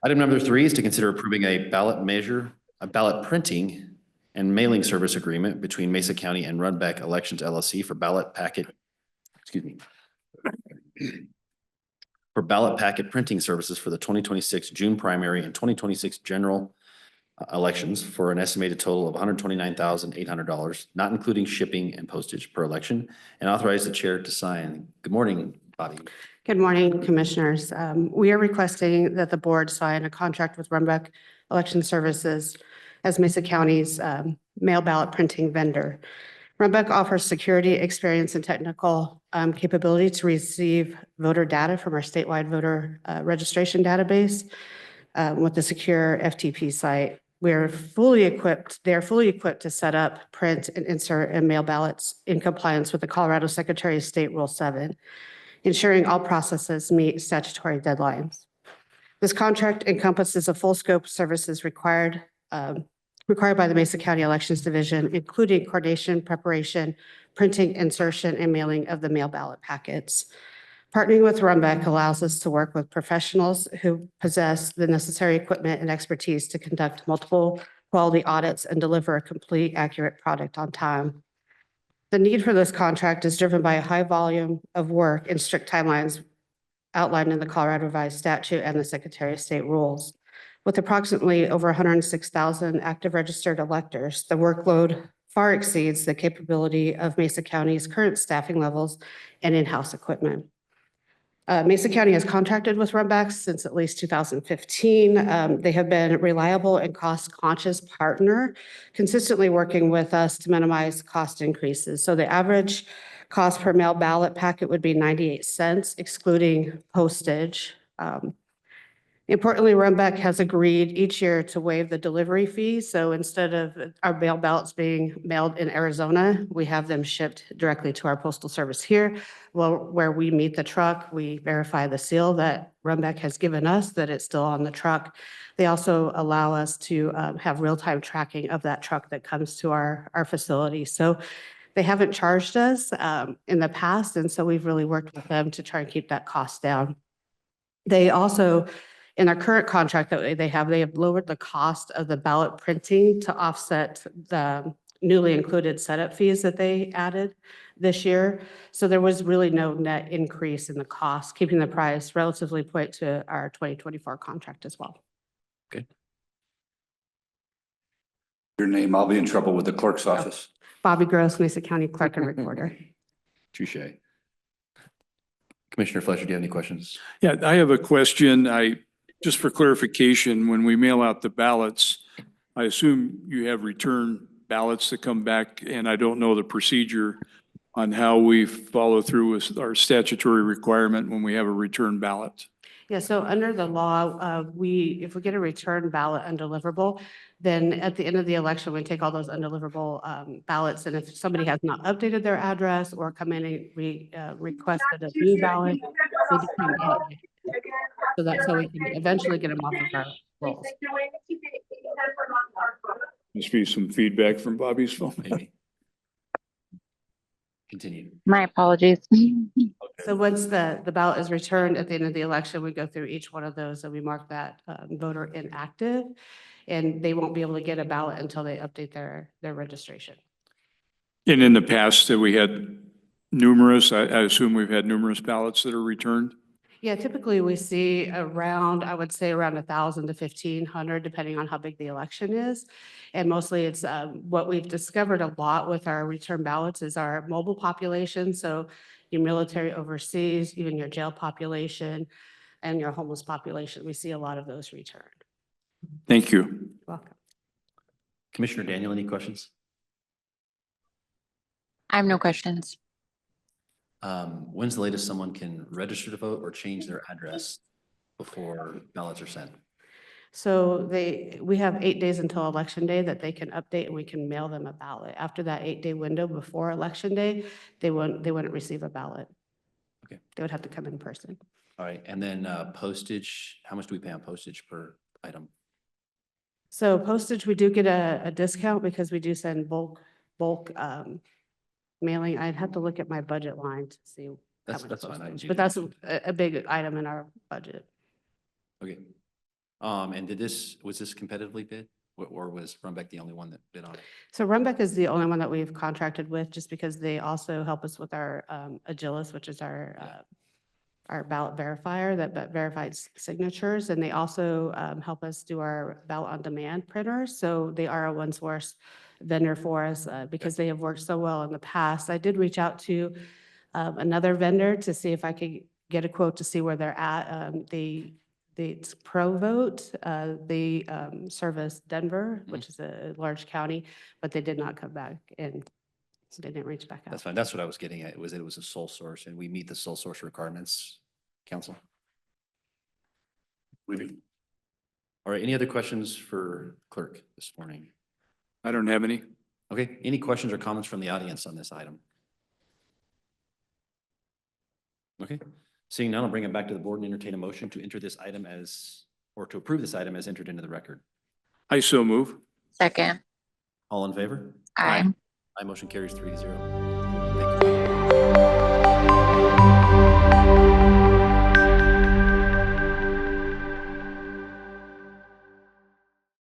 Item number 3 is to consider approving a ballot printing and mailing service agreement between Mesa County and Runbeck Elections LLC for ballot packet printing services for the 2026 June primary and 2026 general elections for an estimated total of $129,800, not including shipping and postage per election, and authorize the chair to sign. Good morning, Bobby. Good morning, Commissioners. We are requesting that the board sign a contract with Runbeck Election Services as Mesa County's mail ballot printing vendor. Runbeck offers security, experience, and technical capability to receive voter data from our statewide voter registration database with the secure FTP site. They're fully equipped to set up, print, and insert and mail ballots in compliance with the Colorado Secretary of State Rule 7, ensuring all processes meet statutory deadlines. This contract encompasses a full scope of services required by the Mesa County Elections Division, including coordination, preparation, printing, insertion, and mailing of the mail ballot packets. Partnering with Runbeck allows us to work with professionals who possess the necessary equipment and expertise to conduct multiple quality audits and deliver a complete, accurate product on time. The need for this contract is driven by a high volume of work and strict timelines outlined in the Colorado Revised Statute and the Secretary of State rules. With approximately over 106,000 active registered electors, the workload far exceeds the capability of Mesa County's current staffing levels and in-house equipment. Mesa County has contracted with Runbeck since at least 2015. They have been a reliable and cost-conscious partner, consistently working with us to minimize cost increases. So the average cost per mail ballot packet would be 98 cents, excluding postage. Importantly, Runbeck has agreed each year to waive the delivery fee. So instead of our mail ballots being mailed in Arizona, we have them shipped directly to our Postal Service here. Well, where we meet the truck, we verify the seal that Runbeck has given us, that it's still on the truck. They also allow us to have real-time tracking of that truck that comes to our facility. So they haven't charged us in the past, and so we've really worked with them to try and keep that cost down. They also, in our current contract that they have lowered the cost of the ballot printing to offset the newly included setup fees that they added this year. So there was really no net increase in the cost, keeping the price relatively point to our 2024 contract as well. Okay. Your name, I'll be in trouble with the clerk's office. Bobby Gross, Mesa County Clerk and Recorder. Touche. Commissioner Fletcher, do you have any questions? Yeah, I have a question. Just for clarification, when we mail out the ballots, I assume you have return ballots that come back, and I don't know the procedure on how we follow through with our statutory requirement when we have a return ballot. Yeah, so under the law, if we get a return ballot undeliverable, then at the end of the election, we take all those undeliverable ballots, and if somebody has not updated their address or come in and requested a new ballot, they become inactive. So that's how we can eventually get them off of our rolls. Must be some feedback from Bobby's phone. Maybe. Continue. My apologies. So once the ballot is returned at the end of the election, we go through each one of those and we mark that voter inactive, and they won't be able to get a ballot until they update their registration. And in the past that we had numerous, I assume we've had numerous ballots that are returned? Yeah, typically we see around, I would say around 1,000 to 1,500, depending on how big the election is. And mostly it's what we've discovered a lot with our return ballots is our mobile population. So your military overseas, even your jail population and your homeless population. We see a lot of those returned. Thank you. You're welcome. Commissioner Daniel, any questions? I have no questions. When's the latest someone can register to vote or change their address before ballots are sent? So we have 8 days until election day that they can update, and we can mail them a ballot. After that 8-day window before election day, they wouldn't receive a ballot. Okay. They would have to come in person. All right, and then postage, how much do we pay on postage per item? So postage, we do get a discount because we do send bulk mailing. I'd have to look at my budget line to see. That's fine. But that's a big item in our budget. Okay. And was this competitively bid? Or was Runbeck the only one that bid on it? So Runbeck is the only one that we've contracted with, just because they also help us with our Agilis, which is our ballot verifier that verifies signatures. And they also help us do our ballot on demand printers. So they are a one source vendor for us because they have worked so well in the past. I did reach out to another vendor to see if I could get a quote to see where they're at. It's ProVote. They service Denver, which is a large county, but they did not come back and so they didn't reach back out. That's fine. That's what I was getting at. It was a sole source and we meet the sole source requirements, council. All right, any other questions for clerk this morning? I don't have any. Okay, any questions or comments from the audience on this item? Okay, seeing none, I'll bring it back to the board and entertain a motion to enter this item or to approve this item as entered into the record. I so move. Second. All in favor? Aye. My motion carries 3-0.